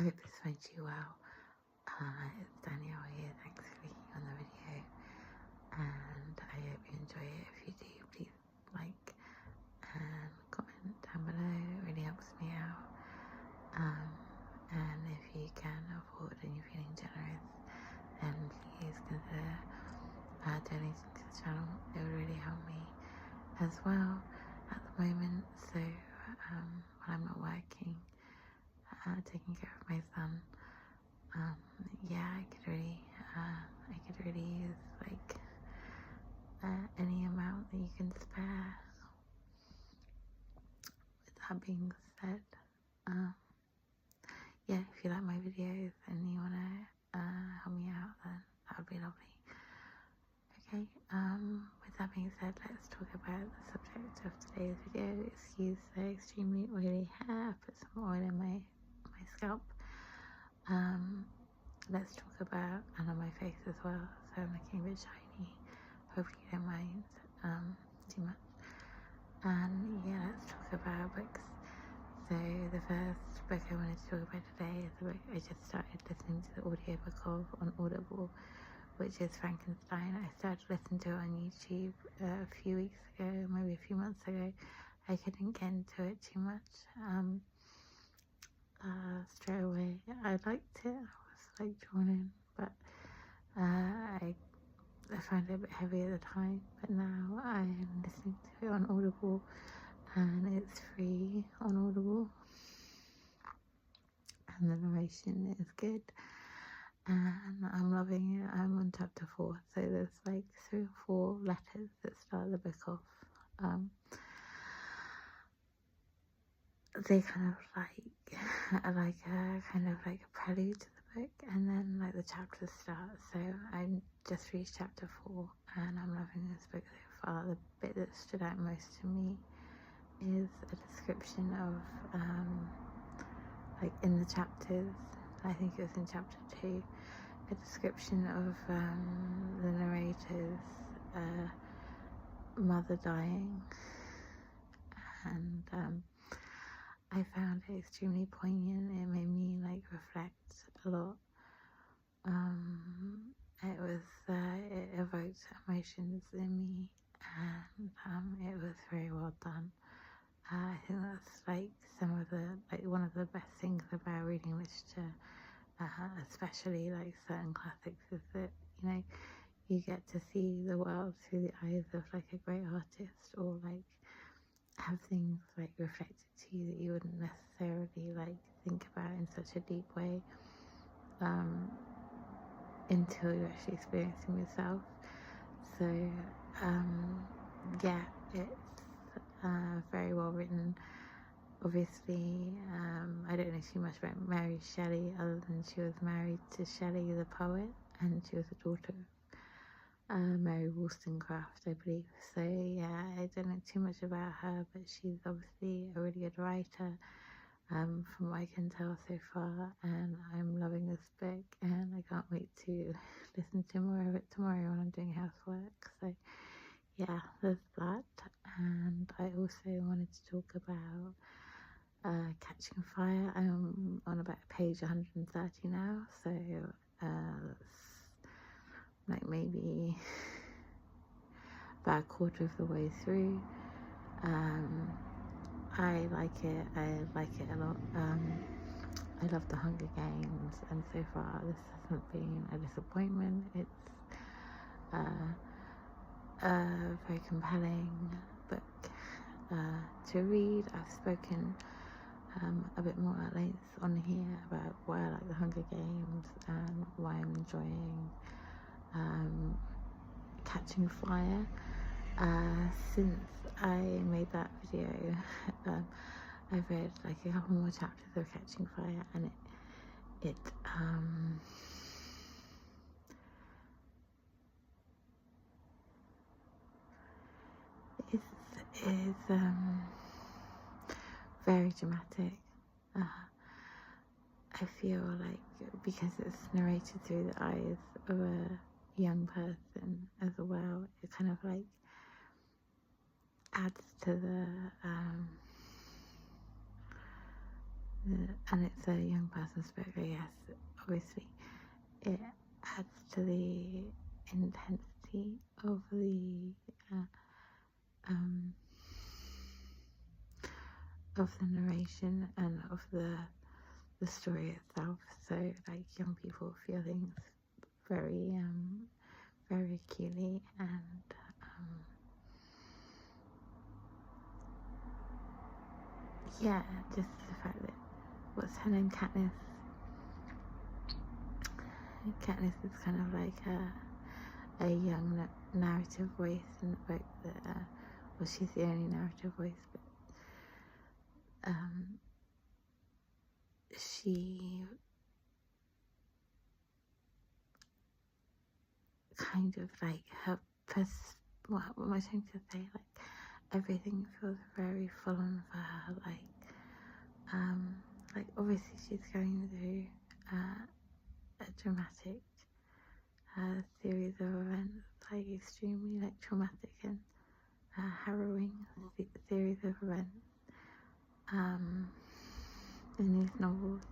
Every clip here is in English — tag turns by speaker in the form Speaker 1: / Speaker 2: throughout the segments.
Speaker 1: hope this finds you well. It's Danielle here, thanks for clicking on the video, and I hope you enjoy it. If you do, please like and comment down below, it really helps me out. And if you can afford and you're feeling generous, then please consider donating to the channel. It would really help me as well at the moment. So when I'm not working, taking care of my son, yeah, I could really use like any amount that you can spare. With that being said, yeah, if you like my videos and you wanna help me out, then that would be lovely. Okay, with that being said, let's talk about the subject of today's video. Excuse the extremely oily hair. I put some oil in my scalp. Let's talk about, and on my face as well, so I'm looking a bit shiny. Hopefully you don't mind too much. And yeah, let's talk about books. So the first book I wanted to talk about today is the book I just started listening to the audiobook of on Audible, which is Frankenstein. I started listening to it on YouTube a few weeks ago, maybe a few months ago. I couldn't get into it too much straight away. I liked it, I was like drawn in, but I found it a bit heavy at the time. But now I am listening to it on Audible, and it's free on Audible, and the narration is good, and I'm loving it. I'm on chapter 4, so there's like 3 or 4 letters that start the book off. They kind of like a kind of like a prelude to the book, and then like the chapters start. So I'm just reached chapter 4, and I'm loving this book so far. The bit that stood out most to me is a description of like in the chapters, I think it was in chapter 2, a description of the narrator's mother dying, and I found it extremely poignant. It made me like reflect a lot. It evoked emotions in me, and it was very well done. I think that's like one of the best things about reading literature, especially like certain classics, is that, you know, you get to see the world through the eyes of like a great artist, or like have things like reflected to you that you wouldn't necessarily like think about in such a deep way until you're actually experiencing yourself. So yeah, it's very well written. Obviously, I don't know too much about Mary Shelley, other than she was married to Shelley the poet, and she was a daughter of Mary Wollstonecraft, I believe. So yeah, I don't know too much about her, but she's obviously a really good writer, from what I can tell so far, and I'm loving this book, and I can't wait to listen to more of it tomorrow when I'm doing housework. So yeah, there's that. And I also wanted to talk about Catching Fire. I'm on about page 130 now, so that's like maybe about a quarter of the way through. I like it a lot. I love the Hunger Games, and so far this hasn't been a disappointment. It's a very compelling book to read. I've spoken a bit more at length on here about why I like the Hunger Games and why I'm enjoying Catching Fire. Since I made that video, I've read like a couple more chapters of Catching Fire, and it is very dramatic. I feel like because it's narrated through the eyes of a young person as well, it kind of like adds to the and it's a young person's book, I guess. Obviously, it adds to the intensity of the narration and of the story itself. So, like, young people feel things very very acutely, and yeah, just the fact that what's her name, Katniss is kind of like a young narrative voice in the book that, well, she's the only narrative voice, but she kind of like what am I trying to say? Like, everything feels very full on for her. Like obviously she's going through a dramatic series of events, like extremely like traumatic and harrowing series of events in these novels.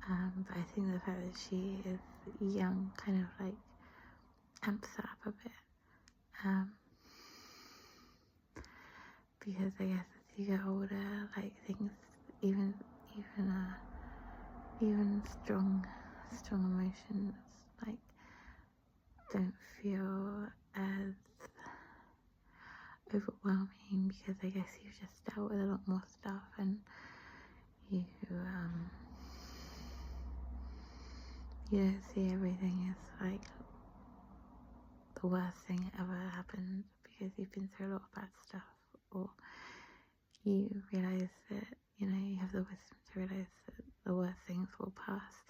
Speaker 1: But I think the fact that she is young kind of like amps it up a bit. Because I guess as you get older, like things, even strong emotions, like, don't feel as overwhelming, because I guess you've just dealt with a lot more stuff, and you don't see everything as like the worst thing ever happened, because you've been through a lot of bad stuff, or you realise that, you know, you have the wisdom to realise that the worst things will pass.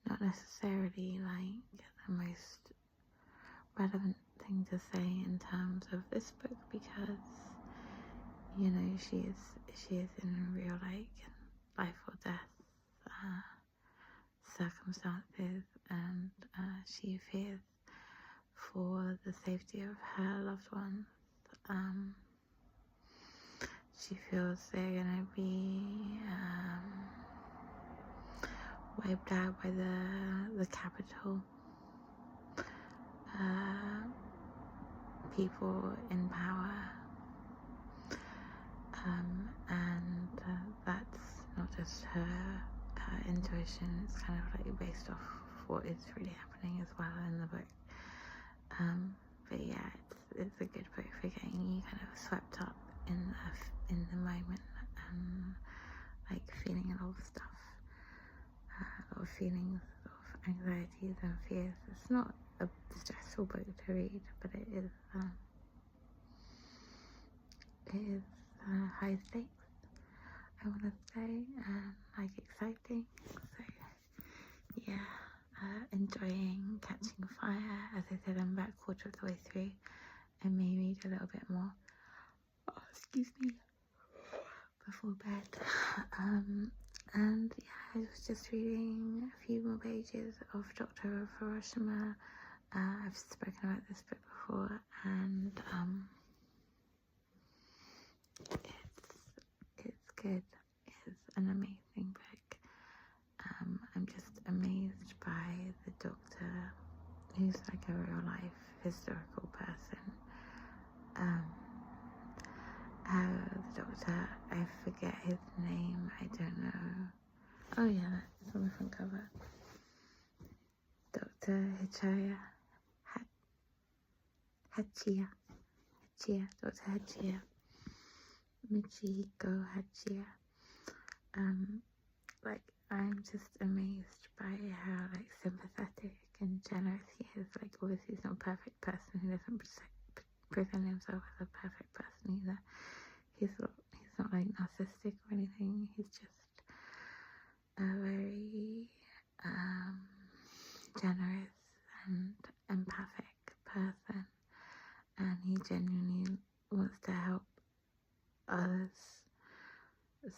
Speaker 1: Not necessarily like the most relevant thing to say in terms of this book, because, you know, she is in real like life or death circumstances, and she fears for the safety of her loved ones. She feels they're gonna be wiped out by the capital, people in power, and that's not just her intuition, it's kind of like based off what is really happening as well in the book. But yeah, it's a good book for getting you kind of swept up in the moment, and like feeling a lot of stuff, a lot of feelings, a lot of anxieties and fears. It's not a stressful book to read, but it is high stakes, I want to say, and like exciting. So yeah, enjoying Catching Fire. As I said, I'm about a quarter of the way through. I may read a little bit more. Oh, excuse me. Before bed. And yeah, I was just reading a few more pages of Dr. Hiroshima. I've spoken about this book before, and it's good. It's an amazing book. I'm just amazed by the doctor, who's like a real life historical person. How the doctor, I forget his name, I don't know. Oh yeah, it's on the front cover. Dr. Hachia, Dr. Hachia, Michiko Hachia. Like, I'm just amazed by how like sympathetic and generous he is. Like, obviously he's not a perfect person, he doesn't present himself as a perfect person either. He's not like narcissistic or anything. He's just a very generous and empathic person, and he genuinely wants to help others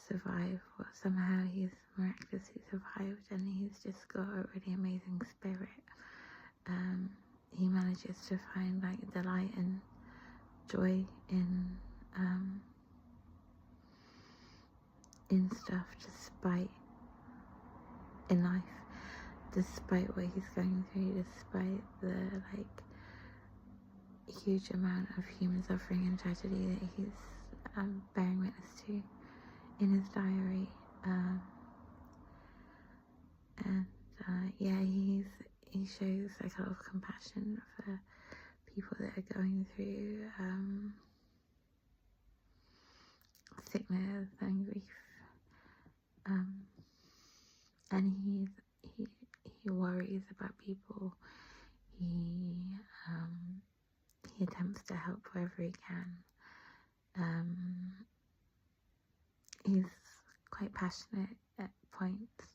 Speaker 1: survive. Or somehow he's miraculously survived, and he's just got a really amazing spirit. He manages to find like delight and joy in in stuff in life, despite what he's going through, despite the huge amount of human suffering and tragedy that he's bearing witness to in his diary. Yeah, he shows a lot of compassion for people that are going through sickness and grief, and he worries about people. He attempts to help wherever he can. He's quite passionate at points.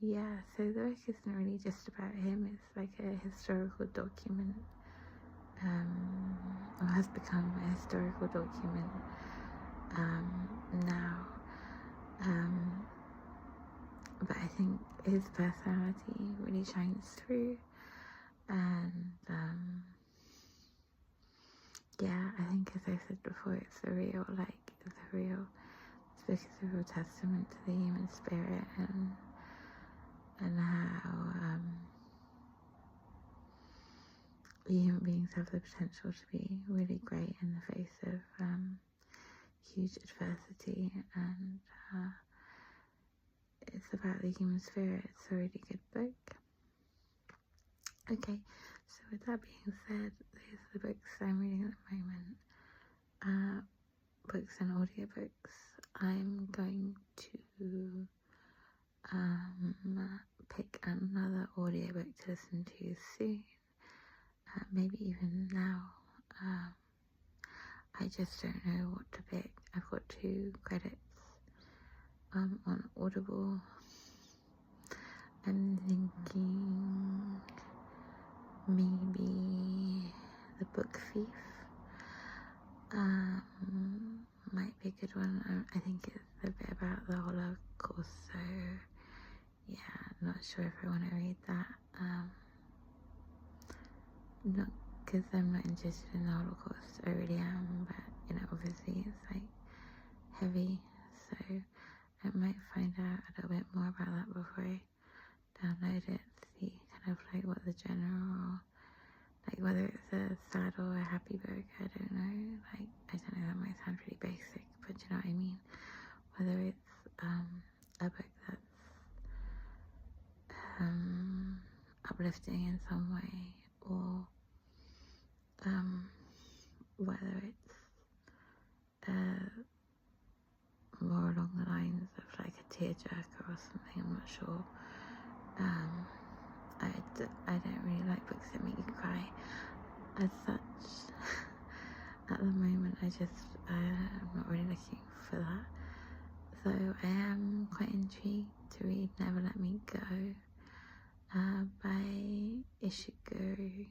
Speaker 1: Yeah, so the book isn't really just about him, it's like a historical document, or has become a historical document now, but I think his personality really shines through, and yeah, I think, as I said before, this book is a real testament to the human spirit, and how human beings have the potential to be really great in the face of huge adversity, and it's about the human spirit. It's a really good book. Okay, so with that being said, these are the books I'm reading at the moment, books and audiobooks. I'm going to pick another audiobook to listen to soon, maybe even now. I just don't know what to pick. I've got 2 credits on Audible. I'm thinking maybe The Book Thief might be a good one. I think it's a bit about the Holocaust, so yeah, I'm not sure if I want to read that. Not because I'm not interested in the Holocaust, I really am, but obviously it's heavy, so I might find out a little bit more about that before I download it, see kind of what the general, whether it's a sad or a happy book, I don't know, I don't know, that might sound really basic, but you know what I mean, whether it's a book that's uplifting in some way, or whether it's more along the lines of a tearjerker or something, I'm not sure. I don't really like books that make you cry as such. At the moment, I'm not really looking for that. So I am quite intrigued to read Never Let Me Go by Ishiguro.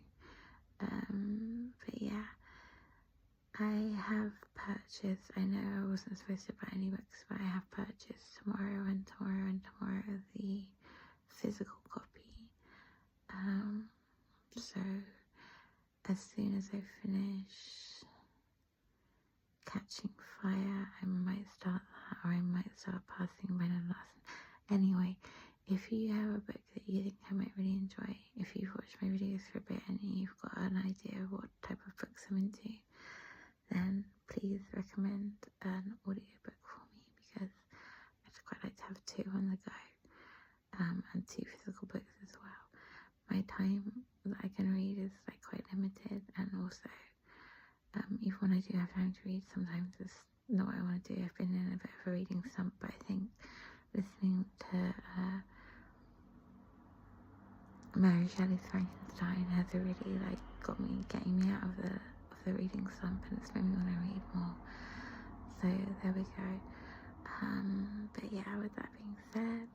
Speaker 1: But yeah, I have purchased, I know I wasn't supposed to buy any books, but I have purchased tomorrow and the physical copy. So as soon as I finish Catching Fire, I might start that, or I might start passing by the last. Anyway, if you have a book that you think I might really enjoy, if you've watched my videos for a bit and you've got an idea of what type of books I'm into, then please recommend an audiobook for me, because I'd quite like to have 2 on the go, and 2 physical books as well. My time that I can read is quite limited, and also even when I do have time to read, sometimes it's not what I want to do. I've been in a bit of a reading slump, but I think listening to Mary Shelley's Frankenstein has really getting me out of the reading slump, and it's made me want to read more. So there we go. But yeah, with that being said,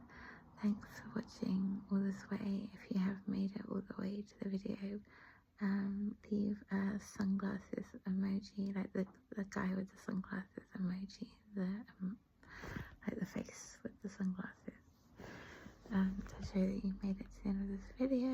Speaker 1: thanks for watching all this way. If you have made it all the way to the video, leave a sunglasses emoji, the guy with the sunglasses emoji, the face with the sunglasses, to show that you made it to the end of this video.